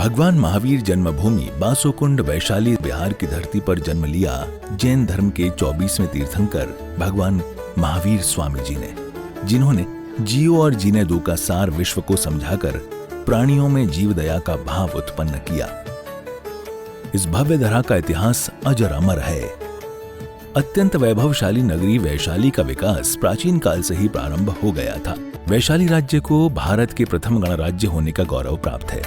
भगवान महावीर जन्मभूमि बासोकुंड वैशाली बिहार की धरती पर जन्म लिया जैन धर्म के 24वें तीर्थंकर भगवान महावीर स्वामी जी ने, जिन्होंने जियो और जीने दो का सार विश्व को समझाकर प्राणियों में जीव दया का भाव उत्पन्न किया। इस भव्य धरा का इतिहास अजर अमर है। अत्यंत वैभवशाली नगरी वैशाली का विकास प्राचीन काल से ही प्रारंभ हो गया था। वैशाली राज्य को भारत के प्रथम गणराज्य होने का गौरव प्राप्त है।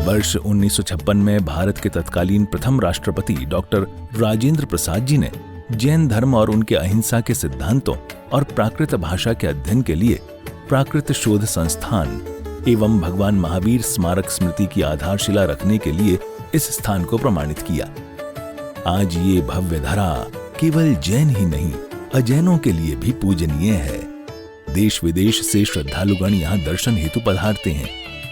वर्ष 1956 में भारत के तत्कालीन प्रथम राष्ट्रपति डॉक्टर राजेंद्र प्रसाद जी ने जैन धर्म और उनके अहिंसा के सिद्धांतों और प्राकृत भाषा के अध्ययन के लिए प्राकृत शोध संस्थान एवं भगवान महावीर स्मारक स्मृति की आधारशिला रखने के लिए इस स्थान को प्रमाणित किया। आज ये भव्य धरा केवल जैन ही नहीं, अजैनों के लिए भी पूजनीय है। देश विदेश से श्रद्धालुगण यहाँ दर्शन हेतु पधारते हैं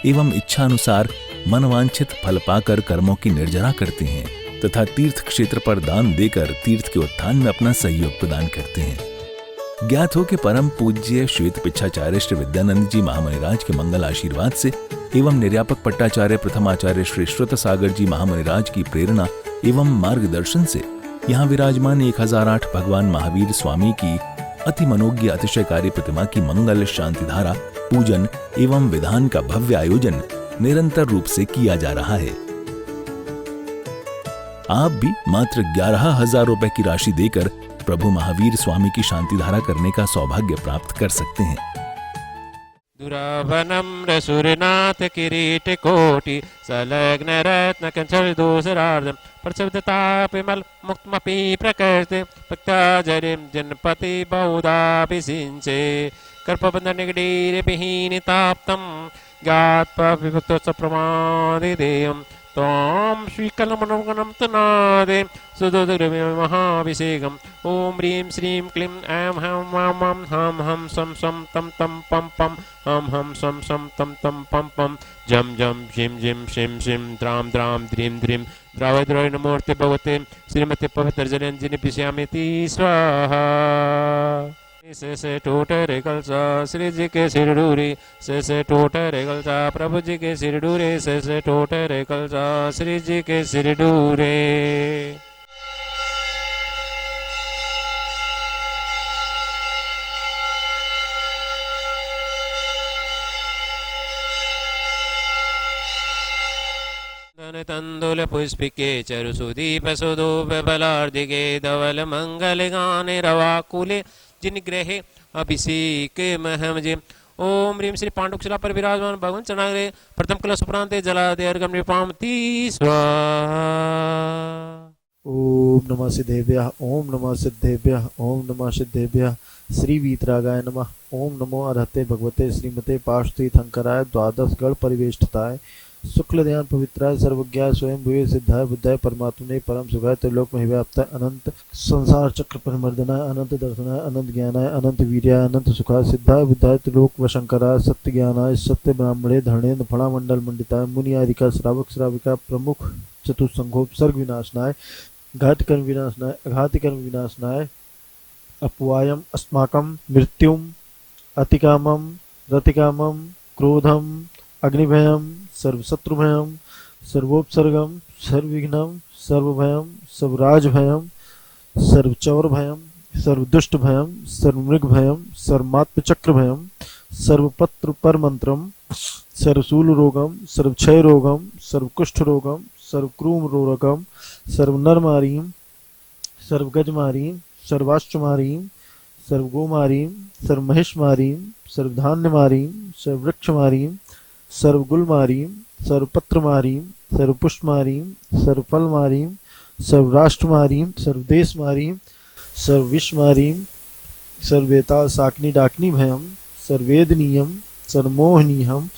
एवं इच्छा अनुसार मनवांछित फल पाकर कर्मों की निर्जरा करते हैं तथा तीर्थ क्षेत्र पर दान देकर तीर्थ के उत्थान में अपना सहयोग प्रदान करते हैं। ज्ञात हो कि परम पूज्य श्वेत पिच्छाचार्य श्री विद्यानंद जी महामुनिराज के मंगल आशीर्वाद से एवं निर्यापक पट्टाचार्य प्रथमाचार्य श्री श्रुत सागर जी महामुनिराज की प्रेरणा एवं मार्गदर्शन से यहाँ विराजमान 1008 भगवान महावीर स्वामी की अति मनोज्ञ अतिशयकारी प्रतिमा की मंगल शांति धारा पूजन एवं विधान का भव्य आयोजन निरंतर रूप से किया जा रहा है। आप भी मात्र 11,000 रुपए की राशि देकर प्रभु महावीर स्वामी की शांति धारा करने का सौभाग्य प्राप्त कर सकते हैं। दुरावनम्र सूर्यनाथ किरीट कोटि संलग्न रत्न कंचल दूसरार्धम प्रचुदतापिमल मुक्तमपि प्रकृते भक्ताजरिम जनपति बहुधाभिषिञ्चे कर्पबन्धनिगडीरविहीनिताप्तं ज्ञात्वा विभक्तो सप्रमादिदेयं त्वां श्रीकलमनोगणं तनादे सुदुर्गमहाभिषेकम् ॐ ह्रीं श्रीं क्लीं ऐं हं वां हं हं सं सं तं तं पं पं हं हं सं सं तं तं पं पं जं जं झिं झिं शिं शिं द्रां द्रां द्रीं द्रीं द्रावद्रय नमोऽर्थे भगवते श्रीमते पवित्रजनञ्जिनि पिष्यामीति स्वाहा। से टोटर कलसा श्री जी के सिरडूरी से टोटर कलसा प्रभु जी के सिरडूरे से टोटर कलसा श्री जी के सिरडूरे। तंदुल पुष्पिके चरु सुदीप सुदूप बलार्दिके धवल मंगल गाने रवाकुले जिन ग्रहे अभिषेक महमजे। ओम ह्रीं श्री पांडुशिला पर विराजमान भगवान चरणाग्रे प्रथम कलश प्रांते जलादे अर्घम निपामति स्वाहा। ओम नमः सिद्धेभ्यः ओम नमः सिद्धेभ्यः ओम नमः सिद्धेभ्यः श्री वीतरागाय नमः। ओम नमो अरहते भगवते श्रीमते पार्श्वतीर्थंकराय द्वादश गण परिवेष्टिताय शुक्ल ध्यान पवित्राय सर्वज्ञाय स्वयं भूय सिद्धाय बुद्धाय परमात्मने परम सुखाय त्रिलोक में व्याप्ताय अनंत संसार चक्र परिमर्दनाय अनंत दर्शनाय अनंत ज्ञानाय अनंत वीर्याय अनंत सुखाय सिद्धाय बुद्धाय त्रिलोक वशंकराय सत्य ज्ञानाय सत्य ब्राह्मणे धरणेन्द्र फणामंडल मंडिताय मुनि आदिका श्रावक श्राविका प्रमुख चतुस्संघोपसर्ग विनाशनाय घातिकर्म विनाशनाय अघातिकर्म विनाशनाय अपवायम अस्माकं मृत्युम अतिकामम रतिकामम क्रोधम अग्निभयम सर्वशत्रुभयम सर्वोपसर्गम सर्वविघ्नम सर्वभयम सर्वराजभयम सर्वचौरभयम सर्वदुष्टभयम सर्वमृगभयम सर्वमात्मचक्रभयम सर्वपत्र परमंत्रम सर्वशूलरोगम सर्वक्षयरोगम सर्वकुष्ठरोगम सर्वक्रूमरोगम सर्वनरमारीम सर्वगजमारीम सर्वाश्चमारीम सर्वगोमारीम सर्वमहिषमारीम सर्वधान्यमारीम सर्ववृक्षमारीम सर्वगुलमारीम सर्वपत्रमारीम सर्वपुष्पमारीम सर्वफलमारीम सर्वराष्ट्रमारीम सर्वदेशमारीम सर्वविश्वमारीम सर्वेता साकनी डाकनी भयम सर्वेदनीयम सर्वमोहनीयम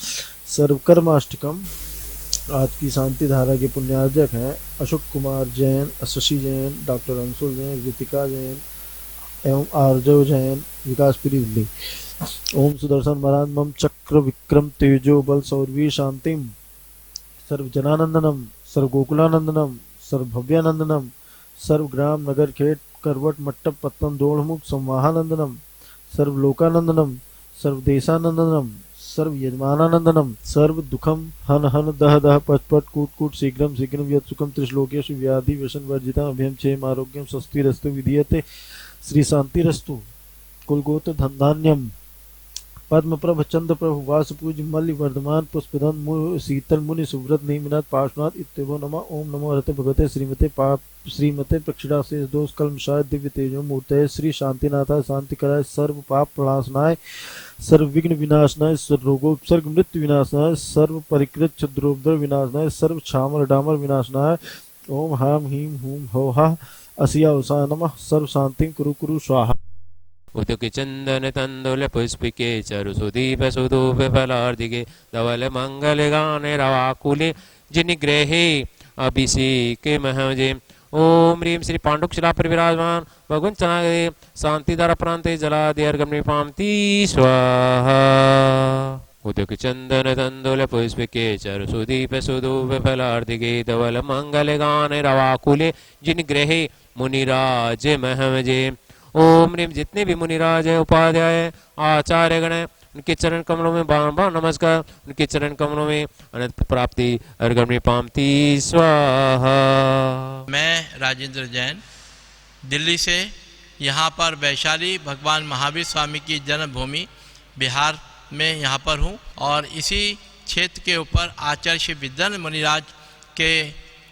सर्वकर्माष्टकम। आज की शांति धारा के पुण्यार्जक हैं अशोक कुमार जैन, शशि जैन, डॉक्टर अंशुल जैन, रितिका जैन एवं आर्जव जैन, विकासपुरी दिल्ली। ओम सुदर्शन महाराज मम चक्र विक्रम तेजो बल सौरवीर शांतिम सर्वजनानंदनम सर्वगोकुलानंदनम सर्वभव्यानंदनम सर्वग्राम नगर खेत करवट मट्टप पत्तन दोड़मुख संवाहानंदनम सर्वलोकानंदनम सर्वदेशानंदनम सर्व यजमानानंदनम सर्व दुखम हन हन दह दह पट पट कूट कूट शीघ्रम शीघ्रम यत् सुखम त्रिश्लोकेषु व्याधि व्यसन वर्जितम अभयम क्षेम आरोग्यम स्वस्तिरस्तु विधीयते श्री शांतिरस्तु कुलगोत्र धनधान्यम पद्म प्रभ चंद्र प्रभु वासपूज मल्ल वर्धमान पुष्पधन शीतल मुनि सुव्रत निमिनाथ पार्श्वनाथ इत्यभो नमः। ओम नमो हरते भगवते श्रीमते प्रक्षिणाशेष दोष कल्मषाय दिव्य तेजो मूर्तये श्री शांतिनाथाय शांतिकराय सर्व पाप प्रणाशनाय सर्व विघ्न विनाशनाय सर्व रोगोपसर्ग मृत्यु विनाशनाय सर्व परिकृत क्षुद्रोपद्रव विनाशनाय सर्व छामर डामर विनाशनाय ओम हाम हीम हूम हो हा असिया उषा नमः। सर्व शांति कुरु कुरु स्वाहा। उदुक चंदन तंदुल पुष्पिके चरु सुदीप सुधूप फलार्दिके धवल मंगल गाने रवाकुले जिन ग्रहे अभिषेक महजे। ओम ह्रीं श्री पांडुक्षरा पर विराजमान भगवंत चनागे शांतिधारा प्रांते जलादि अर्गम निपामती स्वाहा। उदुक चंदन तंदुल पुष्पिके चरु सुदीप सुधूप फलार्दिके धवल मंगल गाने रवाकुले जिन ग्रहे मुनिराज महजे। ओम ह्रीं जितने भी मुनिराज है उपाध्याय आचार्य गण है उनके चरण कमलों में बार बार नमस्कार। उनके चरण कमलों में अनंत प्राप्ति अर्गम पामती स्वाहा। मैं राजेंद्र जैन दिल्ली से यहाँ पर वैशाली भगवान महावीर स्वामी की जन्मभूमि बिहार में यहाँ पर हूँ और इसी क्षेत्र के ऊपर आचार्य श्री विद्यानंद मुनिराज के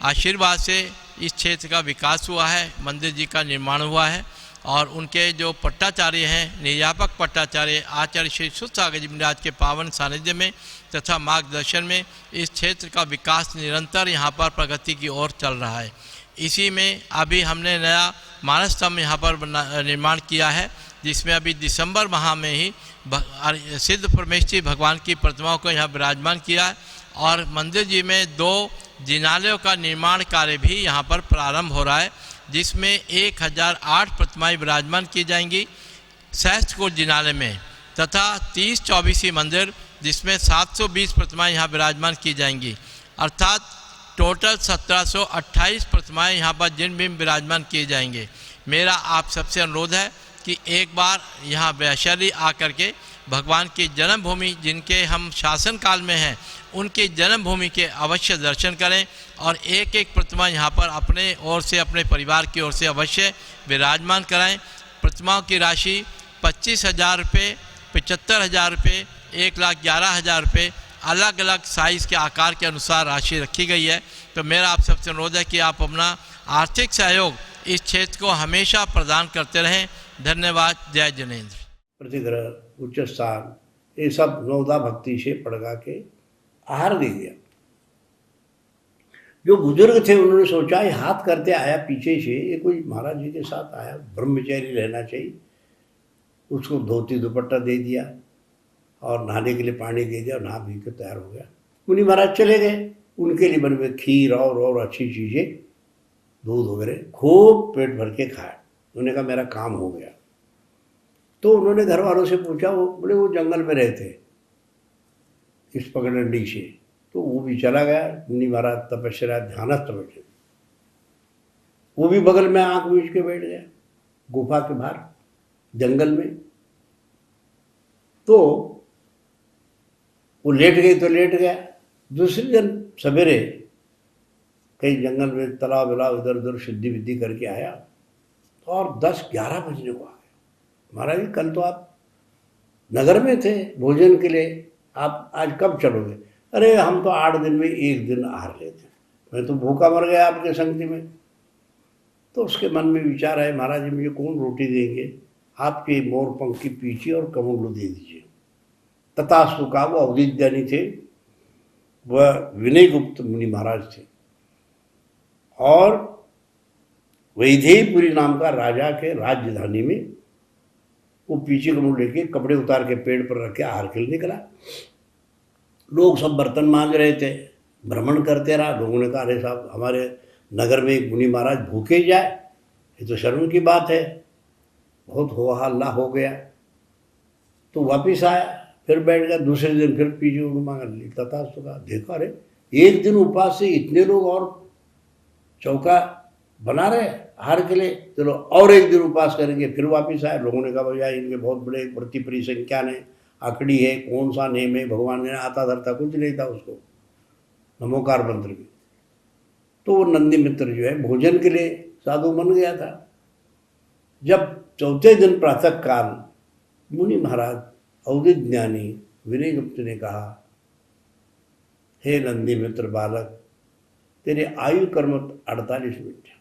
आशीर्वाद से इस क्षेत्र का विकास हुआ है, मंदिर जी का निर्माण हुआ है और उनके जो पट्टाचार्य हैं निर्यापक पट्टाचार्य आचार्य श्री सुसागर जी महाराज के पावन सानिध्य में तथा मार्गदर्शन में इस क्षेत्र का विकास निरंतर यहाँ पर प्रगति की ओर चल रहा है। इसी में अभी हमने नया मानस स्तंभ यहाँ पर निर्माण किया है जिसमें अभी दिसंबर माह में ही सिद्ध परमेश्वरी भगवान की प्रतिमाओं को यहाँ विराजमान किया है और मंदिर जी में 2 जिनालयों का निर्माण कार्य भी यहाँ पर प्रारंभ हो रहा है जिसमें 1008 प्रतिमाएं विराजमान की जाएंगी सहस्त्रकूट जिनालय में तथा 30-24 मंदिर जिसमें 720 प्रतिमाएं यहाँ विराजमान की जाएंगी अर्थात टोटल 1728 प्रतिमाएं यहाँ पर जिन भी विराजमान किए जाएंगे। मेरा आप सबसे अनुरोध है कि एक बार यहाँ वैशाली आकर के भगवान की जन्मभूमि जिनके हम शासन काल में हैं उनकी जन्मभूमि के अवश्य दर्शन करें और एक एक प्रतिमा यहाँ पर अपने ओर से अपने परिवार की ओर से अवश्य विराजमान कराएं। प्रतिमाओं की राशि 25,000 रुपये, 75,000 रुपये, 1,11,000 रुपये अलग अलग साइज़ के आकार के अनुसार राशि रखी गई है। तो मेरा आप सबसे अनुरोध है कि आप अपना आर्थिक सहयोग इस क्षेत्र को हमेशा प्रदान करते रहें। धन्यवाद। जय जिनेन्द्र। प्रतिग्रह उच्च स्थान ये सब नवदा भक्ति से पड़गा के आहार दे दिया। जो बुजुर्ग थे उन्होंने सोचा ये हाथ करते आया पीछे से, ये कोई महाराज जी के साथ आया, ब्रह्मचारी रहना चाहिए। उसको धोती दुपट्टा दे दिया और नहाने के लिए पानी दे दिया और नहा पी के तैयार हो गया। मुनि महाराज चले गए, उनके लिए बने हुए खीर और अच्छी चीज़ें, दूध वगैरह खूब पेट भर के खाया। उन्होंने कहा मेरा काम हो गया। तो उन्होंने घर वालों से पूछा, वो बोले वो जंगल में रहते इस पगडंडी से, तो वो भी चला गया। मुनि महाराज तपस्या ध्यानस्थ बैठे, वो भी बगल में आंख मीच के बैठ गया गुफा के बाहर जंगल में। तो वो लेट गई तो लेट गया। दूसरे दिन सवेरे कहीं जंगल में तालाब वलाब इधर उधर शुद्धि विद्धि करके आया और 10-11 बजने को आ गया। महाराज जी कल तो आप नगर में थे भोजन के लिए, आप आज कब चलोगे? अरे हम तो 8 दिन में 1 दिन आहार लेते, मैं तो भूखा मर गया आपके संगति में। तो उसके मन में विचार आए, महाराज जी मुझे कौन रोटी देंगे? आपके मोर पंख की पीछे और कमंडलू दे दीजिए। तथास्तु का वो अवधि ज्ञानी थे, वह विनय गुप्त मुनि महाराज थे और वैदेहीपुरी नाम का राजा के राजधानी में वो पीछे कमंडलू लेके कपड़े उतार के पेड़ पर रख के आहार के लिए निकला। लोग सब बर्तन मांज रहे थे, भ्रमण करते रहा। लोगों ने कहा अरे साहब हमारे नगर में एक मुनि महाराज भूखे जाए, ये तो शर्म की बात है। बहुत हो हल्ला हो गया। तो वापिस आया, फिर बैठ गया। दूसरे दिन फिर पीछे मांगा तथा सुखा, देखा अरे 1 दिन उपवास से इतने लोग और चौका बना रहे आहार के लिए, चलो और 1 दिन उपवास करेंगे। फिर वापिस आए। लोगों ने कहा भैया इनके बहुत बड़े व्रती परिसंख्यान है, आखड़ी है, कौन सा नेम है, भगवान ने आता धरता कुछ नहीं था उसको, नमोकार मंत्र में। तो वो नंदी मित्र जो है भोजन के लिए साधु बन गया था। जब चौथे दिन प्रातः काल मुनि महाराज अवधि ज्ञानी विनय गुप्त ने कहा, हे नंदी मित्र बालक, तेरे आयु कर्म 48 मिनट है।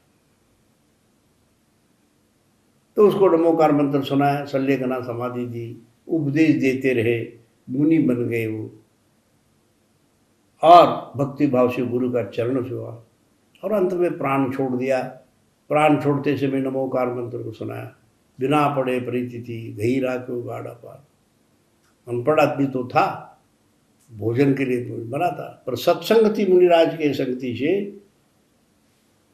तो उसको नमोकार मंत्र सुनाया, सल्लेखना समाधि दी, उपदेश देते रहे, मुनि बन गए वो, और भक्ति भाव से गुरु का चरण छुआ, और अंत में प्राण छोड़ दिया। प्राण छोड़ते समय नमोकार मंत्र को सुनाया, बिना पढ़े प्रीति थी, गहीरा क्यों गाढ़ा पार। अनपढ़ आदमी तो था, भोजन के लिए तो बना था, पर सत्संग थी मुनिराज के संगति से,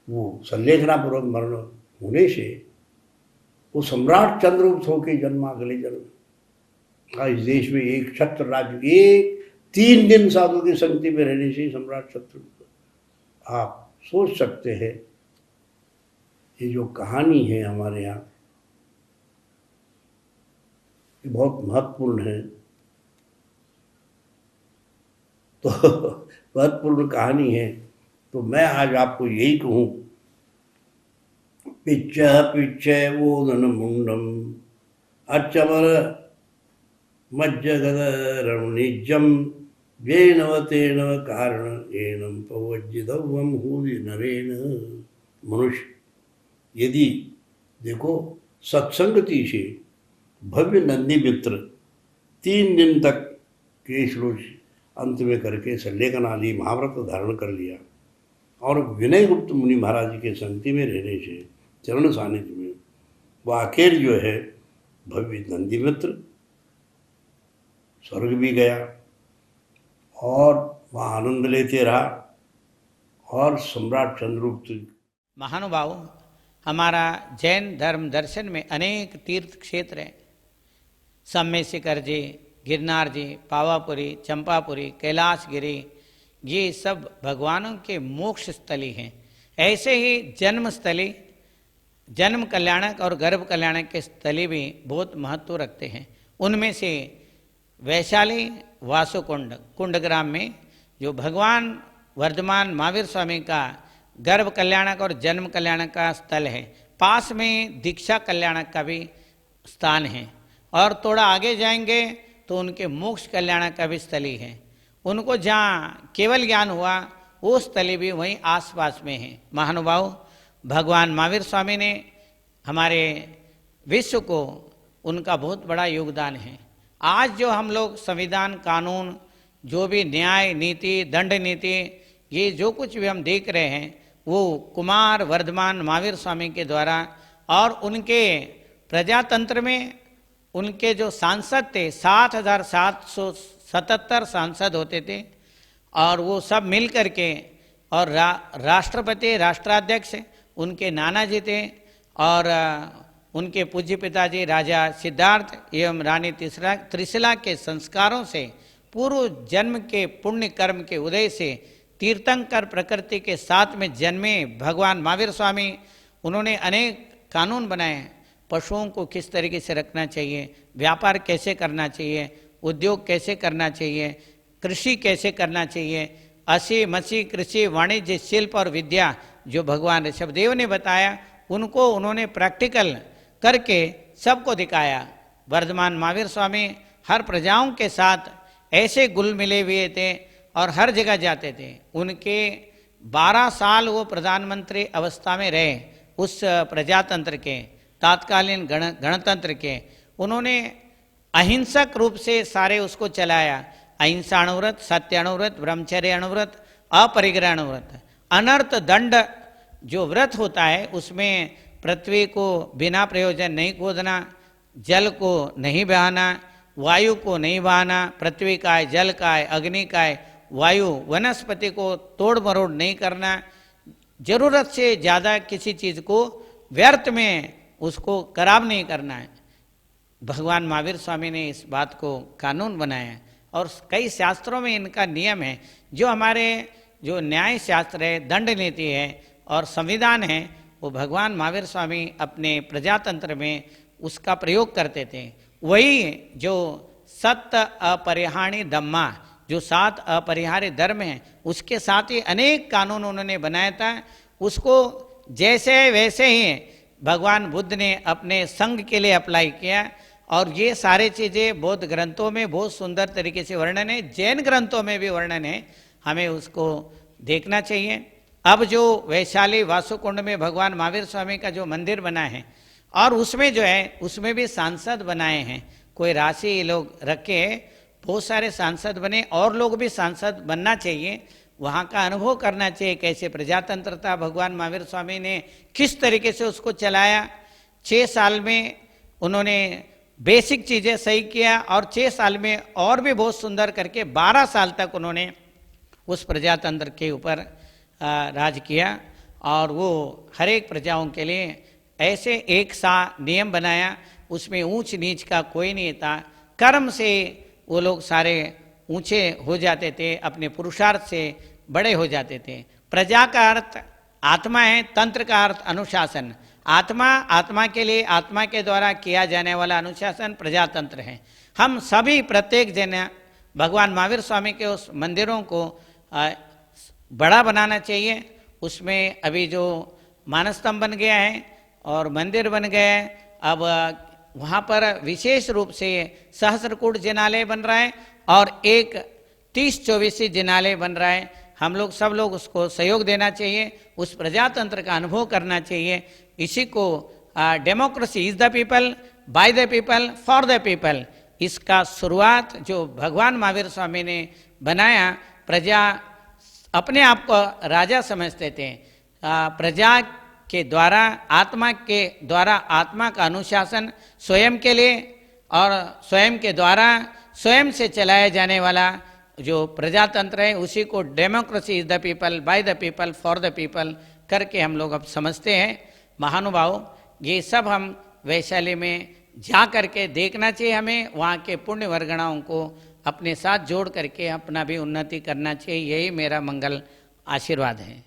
वो संलेखना पूर्वक मरण होने से वो सम्राट चंद्रगुप्त होकर जन्मा अगले जन्म। इस देश में एक छत्र राज्य, एक 3 दिन साधु की संगति में रहने से सम्राट चंद्रगुप्त। आप सोच सकते हैं ये जो कहानी है हमारे यहाँ, ये बहुत महत्वपूर्ण है। तो महत्वपूर्ण कहानी है, तो मैं आज आपको यही कहूँ, पिच्छ पिच्छ वोदन मुंडम अर्चमर मज्जगदरम निजम वेनवतेन कारण एनम पवज्जिदव्वम हूदि नरेन। मनुष्य यदि देखो सत्संगति से भव्य नंदी मित्र 3 दिन तक केशलोच अंत में करके सल्लेखन आदि महाव्रत धारण कर लिया, और विनय गुप्त मुनि महाराज जी के संगति में रहने से चरण सानिध्य में वो आखिर जो है भव्य नंदी मित्र स्वर्ग भी गया और वहाँ आनंद लेते रहा। और सम्राट चंद्रगुप्त महानुभाव, हमारा जैन धर्म दर्शन में अनेक तीर्थ क्षेत्र हैं। सम्य शिखर जी, गिरनार जी, पावापुरी, चंपापुरी, कैलाशगिरी, ये सब भगवानों के मोक्ष स्थली हैं। ऐसे ही जन्म स्थली, जन्म कल्याणक और गर्भ कल्याणक के स्थली भी बहुत महत्व रखते हैं। उनमें से वैशाली वासुकुंड कुंडग्राम में जो भगवान वर्धमान महावीर स्वामी का गर्भ कल्याणक और जन्म कल्याणक का स्थल है, पास में दीक्षा कल्याणक का भी स्थान है, और थोड़ा आगे जाएंगे तो उनके मोक्ष कल्याणक का भी स्थली है। उनको जहाँ केवल ज्ञान हुआ वो स्थली भी वहीं आसपास में है। महानुभाव, भगवान महावीर स्वामी ने हमारे विश्व को, उनका बहुत बड़ा योगदान है। आज जो हम लोग संविधान, कानून, जो भी न्याय नीति, दंड नीति, ये जो कुछ भी हम देख रहे हैं वो कुमार वर्धमान महावीर स्वामी के द्वारा, और उनके प्रजातंत्र में उनके जो सांसद थे 7,777 सांसद होते थे, और वो सब मिल करके, और राष्ट्रपति, राष्ट्राध्यक्ष उनके नाना जी थे, और उनके पूज्य पिताजी राजा सिद्धार्थ एवं रानी त्रिशिला के संस्कारों से, पूर्व जन्म के पुण्य कर्म के उदय से तीर्थंकर प्रकृति के साथ में जन्मे भगवान महावीर स्वामी, उन्होंने अनेक कानून बनाए। पशुओं को किस तरीके से रखना चाहिए, व्यापार कैसे करना चाहिए, उद्योग कैसे करना चाहिए, कृषि कैसे करना चाहिए, असी मसी कृषि, वाणिज्य, शिल्प और विद्या जो भगवान ऋषभदेव ने बताया, उनको उन्होंने प्रैक्टिकल करके सबको दिखाया। वर्धमान महावीर स्वामी हर प्रजाओं के साथ ऐसे गुल मिले हुए थे और हर जगह जाते थे। उनके 12 साल वो प्रधानमंत्री अवस्था में रहे, उस प्रजातंत्र के, तात्कालीन गणतंत्र के। उन्होंने अहिंसक रूप से सारे उसको चलाया। अहिंसा अणुव्रत, सत्य अणुव्रत, ब्रह्मचर्य अणुव्रत, अपरिग्रह अणुव्रत। अनर्थ दंड जो व्रत होता है उसमें पृथ्वी को बिना प्रयोजन नहीं खोदना, जल को नहीं बहाना, वायु को नहीं बहाना, पृथ्वी का है, जल का है, अग्नि का है, वायु, वनस्पति को तोड़ मरोड़ नहीं करना, जरूरत से ज़्यादा किसी चीज़ को व्यर्थ में उसको खराब नहीं करना है। भगवान महावीर स्वामी ने इस बात को कानून बनाया, और कई शास्त्रों में इनका नियम है। जो हमारे जो न्याय शास्त्र है, दंड नीति है और संविधान है, वो भगवान महावीर स्वामी अपने प्रजातंत्र में उसका प्रयोग करते थे। वही जो सत्य अपरिहार्य धम्मा, जो 7 अपरिहार्य धर्म हैं, उसके साथ ही अनेक कानून उन्होंने बनाया था। उसको जैसे वैसे ही भगवान बुद्ध ने अपने संघ के लिए अप्लाई किया, और ये सारे चीज़ें बौद्ध ग्रंथों में बहुत सुंदर तरीके से वर्णन है, जैन ग्रंथों में भी वर्णन है, हमें उसको देखना चाहिए। अब जो वैशाली वासुकुंड में भगवान महावीर स्वामी का जो मंदिर बना है, और उसमें जो है उसमें भी सांसद बनाए हैं, कोई राशि लोग रखे, बहुत सारे सांसद बने, और लोग भी सांसद बनना चाहिए, वहाँ का अनुभव करना चाहिए कैसे प्रजातंत्र था, भगवान महावीर स्वामी ने किस तरीके से उसको चलाया। 6 साल में उन्होंने बेसिक चीज़ें सही किया, और 6 साल में और भी बहुत सुंदर करके 12 साल तक उन्होंने उस प्रजातंत्र के ऊपर राज किया, और वो हर एक प्रजाओं के लिए ऐसे एक सा नियम बनाया, उसमें ऊंच नीच का कोई नहीं था, कर्म से वो लोग सारे ऊंचे हो जाते थे, अपने पुरुषार्थ से बड़े हो जाते थे। प्रजा का अर्थ आत्मा है, तंत्र का अर्थ अनुशासन। आत्मा, आत्मा के लिए आत्मा के द्वारा किया जाने वाला अनुशासन प्रजातंत्र है। हम सभी प्रत्येक जन भगवान महावीर स्वामी के उस मंदिरों को बड़ा बनाना चाहिए। उसमें अभी जो मानस्तंभ बन गया है और मंदिर बन गया है, अब वहाँ पर विशेष रूप से सहस्त्रकूट जिनालय बन रहा है, और एक 30-24 जिनालय बन रहा है। हम लोग सब लोग उसको सहयोग देना चाहिए, उस प्रजातंत्र का अनुभव करना चाहिए। इसी को democracy is the people, by the people, for the people, इसका शुरुआत जो भगवान महावीर स्वामी ने बनाया। प्रजा अपने आप को राजा समझते थे, प्रजा के द्वारा, आत्मा के द्वारा आत्मा का अनुशासन स्वयं के लिए, और स्वयं के द्वारा स्वयं से चलाया जाने वाला जो प्रजातंत्र है, उसी को democracy is the people, by the people, for the people करके हम लोग अब समझते हैं। महानुभाव, ये सब हम वैशाली में जा करके देखना चाहिए, हमें वहाँ के पुण्य वर्गणाओं को अपने साथ जोड़ करके अपना भी उन्नति करना चाहिए। यही मेरा मंगल आशीर्वाद है।